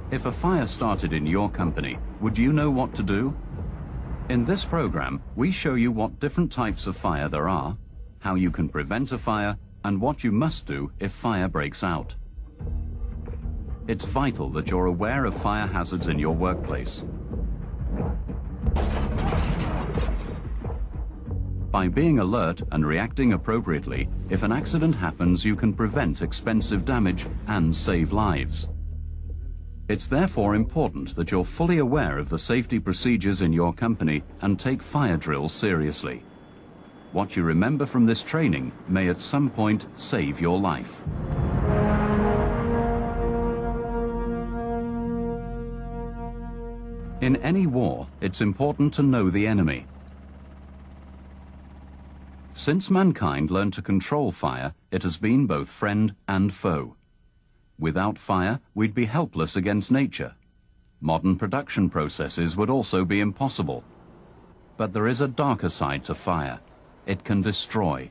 If a fire started in your company, would you know what to do? In this program, we show you what different types of fire there are, how you can prevent a fire, and what you must do if fire breaks out. It's vital that you're aware of fire hazards in your workplace. By being alert and reacting appropriately, if an accident happens, you can prevent expensive damage and save lives. It's therefore important that you're fully aware of the safety procedures in your company and take fire drills seriously. What you remember from this training may at some point save your life. In any war, it's important to know the enemy. Since mankind learned to control fire, it has been both friend and foe. Without fire, we'd be helpless against nature. Modern production processes would also be impossible. But there is a darker side to fire. It can destroy.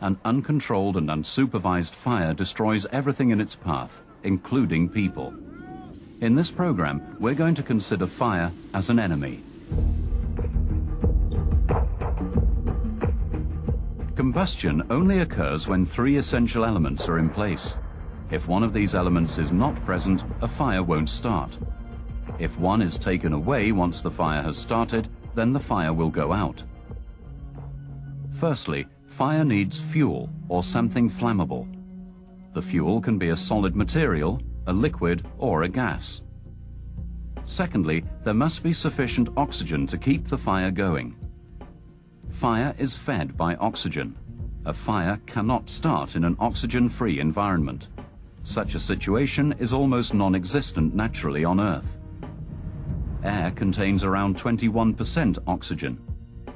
An uncontrolled and unsupervised fire destroys everything in its path, including people. In this program, we're going to consider fire as an enemy. Combustion only occurs when three essential elements are in place. If one of these elements is not present, a fire won't start. If one is taken away once the fire has started, then the fire will go out. Firstly, fire needs fuel or something flammable. The fuel can be a solid material, a liquid, or a gas. Secondly, there must be sufficient oxygen to keep the fire going. Fire is fed by oxygen. A fire cannot start in an oxygen-free environment. Such a situation is almost non-existent naturally on Earth. Air contains around 21% oxygen.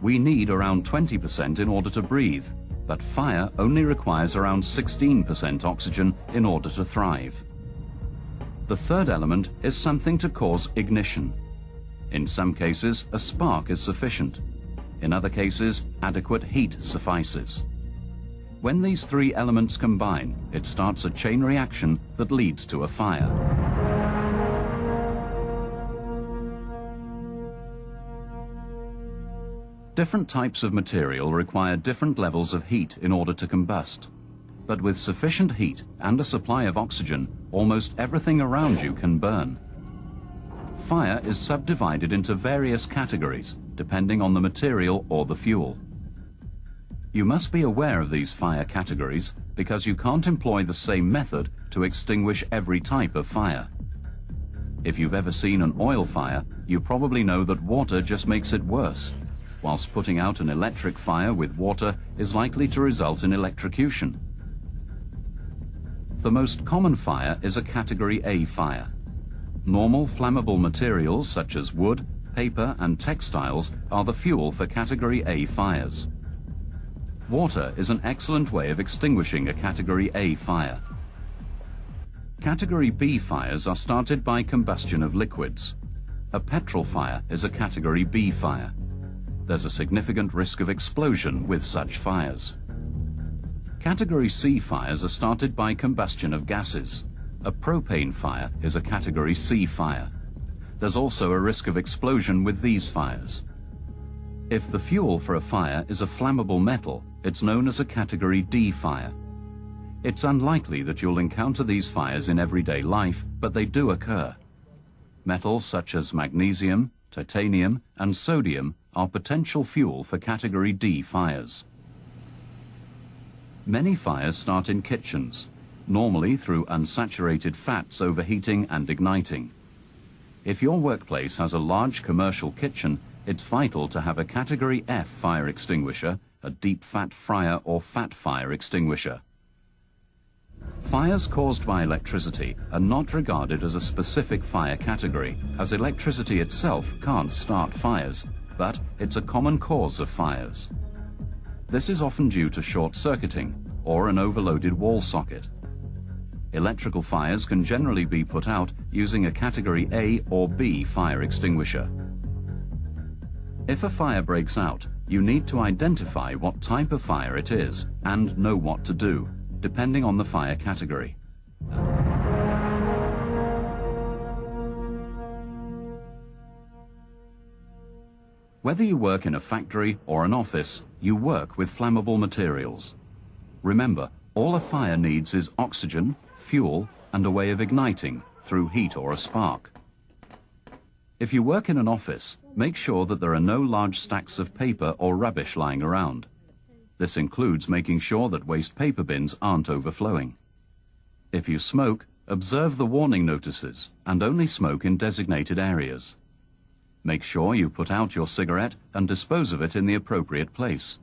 We need around 20% in order to breathe, but fire only requires around 16% oxygen in order to thrive. The third element is something to cause ignition. In some cases, a spark is sufficient. In other cases, adequate heat suffices. When these three elements combine, it starts a chain reaction that leads to a fire. Different types of material require different levels of heat in order to combust. But with sufficient heat and a supply of oxygen, almost everything around you can burn. Fire is subdivided into various categories, depending on the material or the fuel. You must be aware of these fire categories because you can't employ the same method to extinguish every type of fire. If you've ever seen an oil fire, you probably know that water just makes it worse, whilst putting out an electric fire with water is likely to result in electrocution. The most common fire is a Category A fire. Normal flammable materials such as wood, paper and textiles are the fuel for Category A fires. Water is an excellent way of extinguishing a Category A fire. Category B fires are started by combustion of liquids. A petrol fire is a Category B fire. There's a significant risk of explosion with such fires. Category C fires are started by combustion of gases. A propane fire is a Category C fire. There's also a risk of explosion with these fires. If the fuel for a fire is a flammable metal, it's known as a Category D fire. It's unlikely that you'll encounter these fires in everyday life, but they do occur. Metals such as magnesium, titanium, and sodium are potential fuel for Category D fires. Many fires start in kitchens, normally through unsaturated fats overheating and igniting. If your workplace has a large commercial kitchen, it's vital to have a Category F fire extinguisher, a deep fat fryer or fat fire extinguisher. Fires caused by electricity are not regarded as a specific fire category, as electricity itself can't start fires, but it's a common cause of fires. This is often due to short-circuiting or an overloaded wall socket. Electrical fires can generally be put out using a Category A or B fire extinguisher. If a fire breaks out, you need to identify what type of fire it is and know what to do, depending on the fire category. Whether you work in a factory or an office, you work with flammable materials. Remember, all a fire needs is oxygen, fuel, and a way of igniting through heat or a spark. If you work in an office, make sure that there are no large stacks of paper or rubbish lying around. This includes making sure that waste paper bins aren't overflowing. If you smoke, observe the warning notices and only smoke in designated areas. Make sure you put out your cigarette and dispose of it in the appropriate place.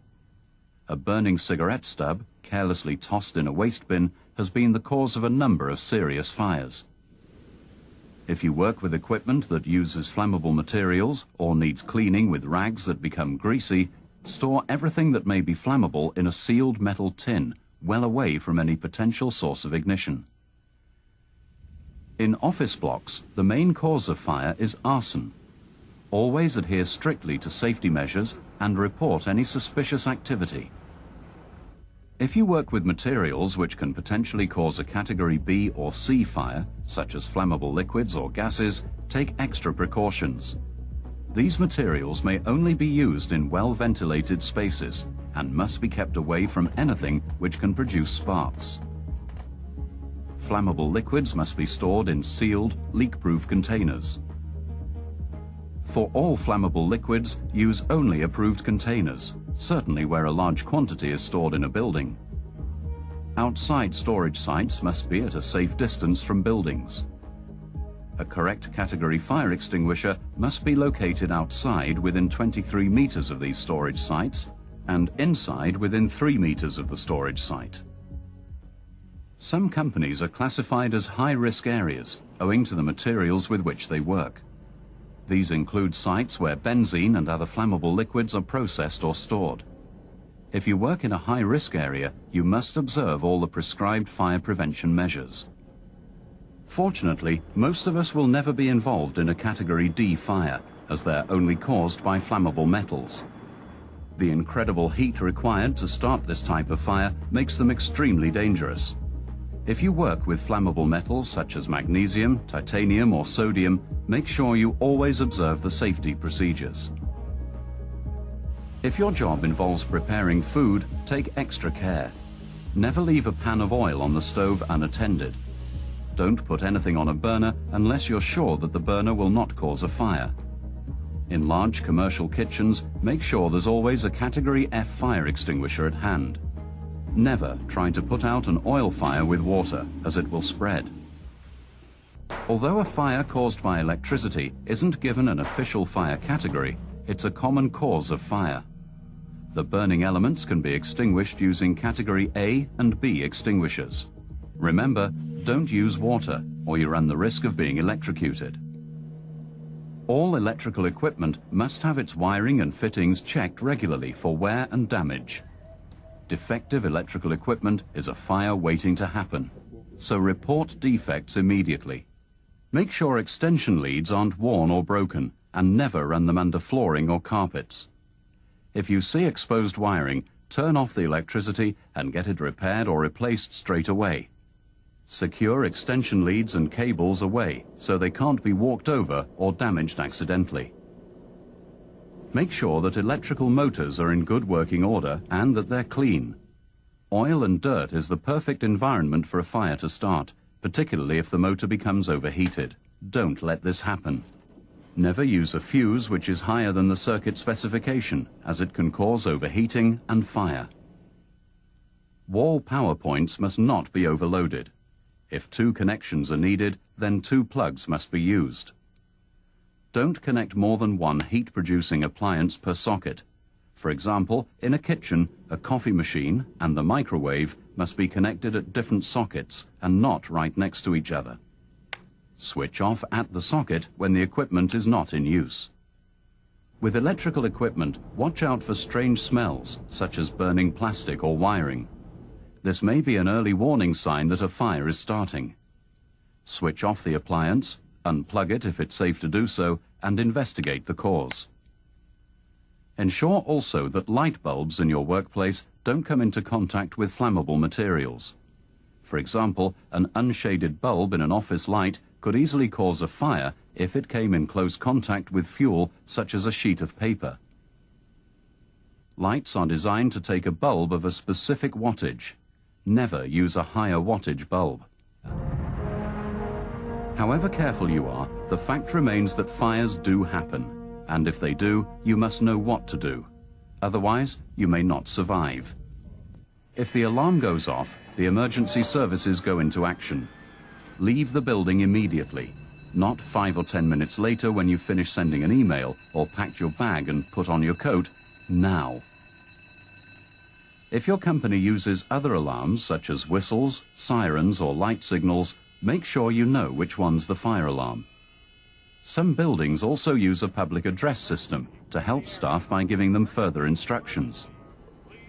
A burning cigarette stub, carelessly tossed in a waste bin, has been the cause of a number of serious fires. If you work with equipment that uses flammable materials or needs cleaning with rags that become greasy, store everything that may be flammable in a sealed metal tin, well away from any potential source of ignition. In office blocks, the main cause of fire is arson. Always adhere strictly to safety measures and report any suspicious activity. If you work with materials which can potentially cause a Category B or C fire, such as flammable liquids or gases, take extra precautions. These materials may only be used in well-ventilated spaces and must be kept away from anything which can produce sparks. Flammable liquids must be stored in sealed, leak-proof containers. For all flammable liquids, use only approved containers, certainly where a large quantity is stored in a building. Outside storage sites must be at a safe distance from buildings. A correct category fire extinguisher must be located outside within 23 meters of these storage sites and inside within 3 meters of the storage site. Some companies are classified as high-risk areas owing to the materials with which they work. These include sites where benzene and other flammable liquids are processed or stored. If you work in a high-risk area, you must observe all the prescribed fire prevention measures. Fortunately, most of us will never be involved in a Category D fire, as they're only caused by flammable metals. The incredible heat required to start this type of fire makes them extremely dangerous. If you work with flammable metals such as magnesium, titanium or sodium, make sure you always observe the safety procedures. If your job involves preparing food, take extra care. Never leave a pan of oil on the stove unattended. Don't put anything on a burner unless you're sure that the burner will not cause a fire. In large commercial kitchens, make sure there's always a Category F fire extinguisher at hand. Never try to put out an oil fire with water, as it will spread. Although a fire caused by electricity isn't given an official fire category, it's a common cause of fire. The burning elements can be extinguished using Category A and B extinguishers. Remember, don't use water, or you run the risk of being electrocuted. All electrical equipment must have its wiring and fittings checked regularly for wear and damage. Defective electrical equipment is a fire waiting to happen, so report defects immediately. Make sure extension leads aren't worn or broken, and never run them under flooring or carpets. If you see exposed wiring, turn off the electricity and get it repaired or replaced straight away. Secure extension leads and cables away so they can't be walked over or damaged accidentally. Make sure that electrical motors are in good working order and that they're clean. Oil and dirt is the perfect environment for a fire to start, particularly if the motor becomes overheated. Don't let this happen. Never use a fuse which is higher than the circuit specification, as it can cause overheating and fire. Wall power points must not be overloaded. If 2 connections are needed, then 2 plugs must be used. Don't connect more than 1 heat-producing appliance per socket. For example, in a kitchen, a coffee machine and the microwave must be connected at different sockets and not right next to each other. Switch off at the socket when the equipment is not in use. With electrical equipment, watch out for strange smells, such as burning plastic or wiring. This may be an early warning sign that a fire is starting. Switch off the appliance, unplug it if it's safe to do so, and investigate the cause. Ensure also that light bulbs in your workplace don't come into contact with flammable materials. For example, an unshaded bulb in an office light could easily cause a fire if it came in close contact with fuel such as a sheet of paper. Lights are designed to take a bulb of a specific wattage. Never use a higher wattage bulb. However careful you are, the fact remains that fires do happen, and if they do, you must know what to do. Otherwise, you may not survive. If the alarm goes off, the emergency services go into action. Leave the building immediately, not 5 or 10 minutes later when you've finished sending an email or packed your bag and put on your coat. Now. If your company uses other alarms such as whistles, sirens or light signals, make sure you know which one's the fire alarm. Some buildings also use a public address system to help staff by giving them further instructions.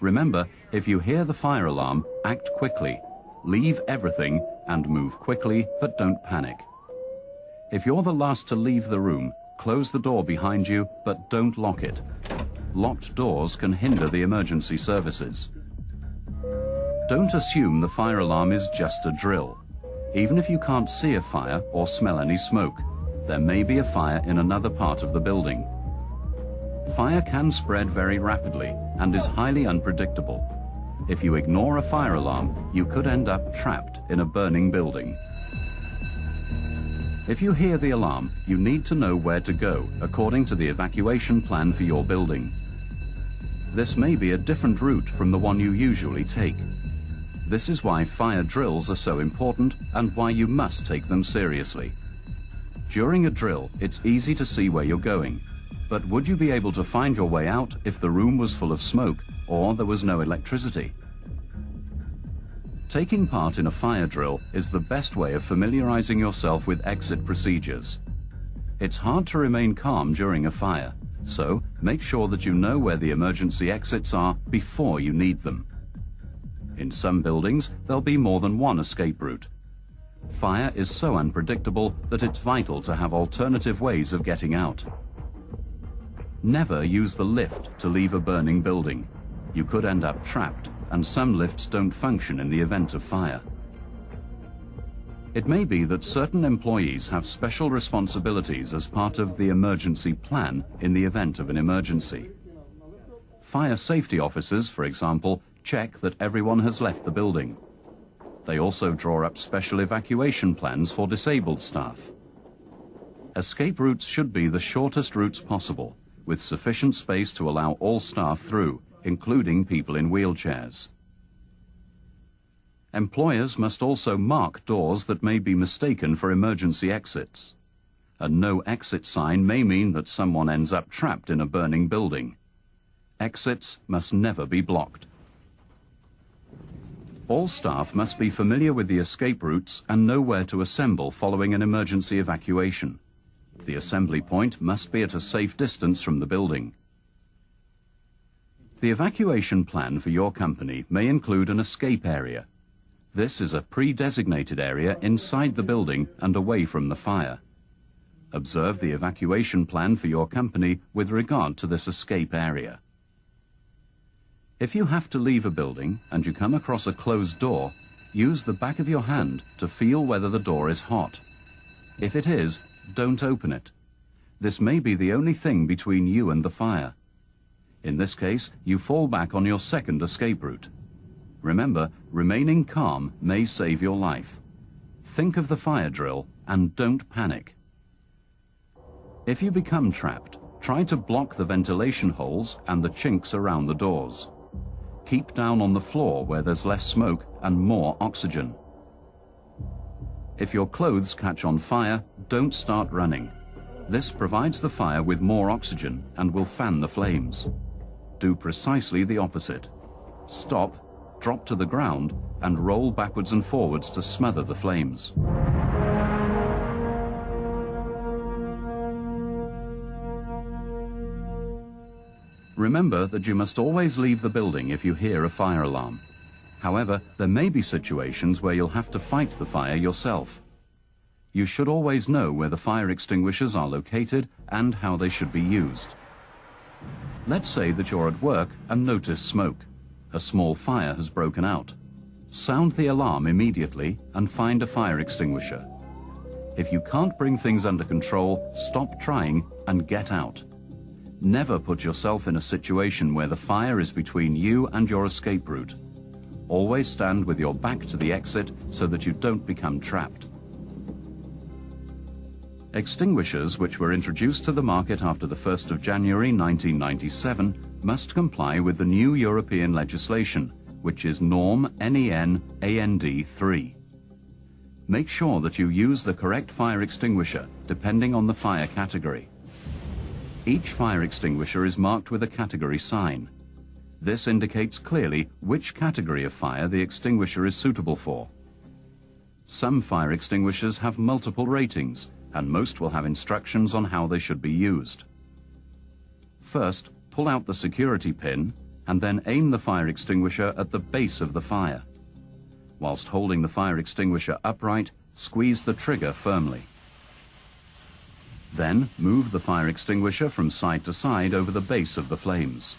Remember, if you hear the fire alarm, act quickly. Leave everything and move quickly, but don't panic. If you're the last to leave the room, close the door behind you, but don't lock it. Locked doors can hinder the emergency services. Don't assume the fire alarm is just a drill. Even if you can't see a fire or smell any smoke, there may be a fire in another part of the building. Fire can spread very rapidly and is highly unpredictable. If you ignore a fire alarm, you could end up trapped in a burning building. If you hear the alarm, you need to know where to go according to the evacuation plan for your building. This may be a different route from the one you usually take. This is why fire drills are so important and why you must take them seriously. During a drill, it's easy to see where you're going, but would you be able to find your way out if the room was full of smoke or there was no electricity? Taking part in a fire drill is the best way of familiarizing yourself with exit procedures. It's hard to remain calm during a fire, so make sure that you know where the emergency exits are before you need them. In some buildings, there'll be more than one escape route. Fire is so unpredictable that it's vital to have alternative ways of getting out. Never use the lift to leave a burning building. You could end up trapped, and some lifts don't function in the event of fire. It may be that certain employees have special responsibilities as part of the emergency plan in the event of an emergency. Fire safety officers, for example, check that everyone has left the building. They also draw up special evacuation plans for disabled staff. Escape routes should be the shortest routes possible, with sufficient space to allow all staff through, including people in wheelchairs. Employers must also mark doors that may be mistaken for emergency exits. A no exit sign may mean that someone ends up trapped in a burning building. Exits must never be blocked. All staff must be familiar with the escape routes and know where to assemble following an emergency evacuation. The assembly point must be at a safe distance from the building. The evacuation plan for your company may include an escape area. This is a pre-designated area inside the building and away from the fire. Observe the evacuation plan for your company with regard to this escape area. If you have to leave a building and you come across a closed door, use the back of your hand to feel whether the door is hot. If it is, don't open it. This may be the only thing between you and the fire. In this case, you fall back on your second escape route. Remember, remaining calm may save your life. Think of the fire drill and don't panic. If you become trapped, try to block the ventilation holes and the chinks around the doors. Keep down on the floor where there's less smoke and more oxygen. If your clothes catch on fire, don't start running. This provides the fire with more oxygen and will fan the flames. Do precisely the opposite. Stop, drop to the ground, and roll backwards and forwards to smother the flames. Remember that you must always leave the building if you hear a fire alarm. However, there may be situations where you'll have to fight the fire yourself. You should always know where the fire extinguishers are located and how they should be used. Let's say that you're at work and notice smoke. A small fire has broken out. Sound the alarm immediately and find a fire extinguisher. If you can't bring things under control, stop trying and get out. Never put yourself in a situation where the fire is between you and your escape route. Always stand with your back to the exit so that you don't become trapped. Extinguishers which were introduced to the market after the 1st of January 1997 must comply with the new European legislation, which is Norm NEN AND 3. Make sure that you use the correct fire extinguisher depending on the fire category. Each fire extinguisher is marked with a category sign. This indicates clearly which category of fire the extinguisher is suitable for. Some fire extinguishers have multiple ratings, and most will have instructions on how they should be used. First, pull out the security pin and then aim the fire extinguisher at the base of the fire. Whilst holding the fire extinguisher upright, squeeze the trigger firmly. Then move the fire extinguisher from side to side over the base of the flames.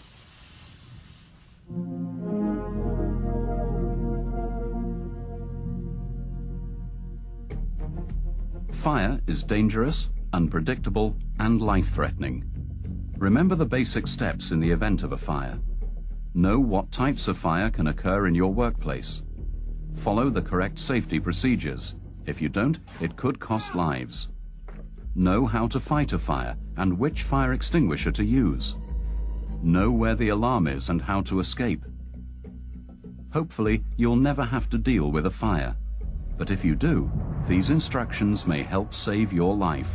Fire is dangerous, unpredictable, and life-threatening. Remember the basic steps in the event of a fire. Know what types of fire can occur in your workplace. Follow the correct safety procedures. If you don't, it could cost lives. Know how to fight a fire and which fire extinguisher to use. Know where the alarm is and how to escape. Hopefully, you'll never have to deal with a fire. But if you do, these instructions may help save your life.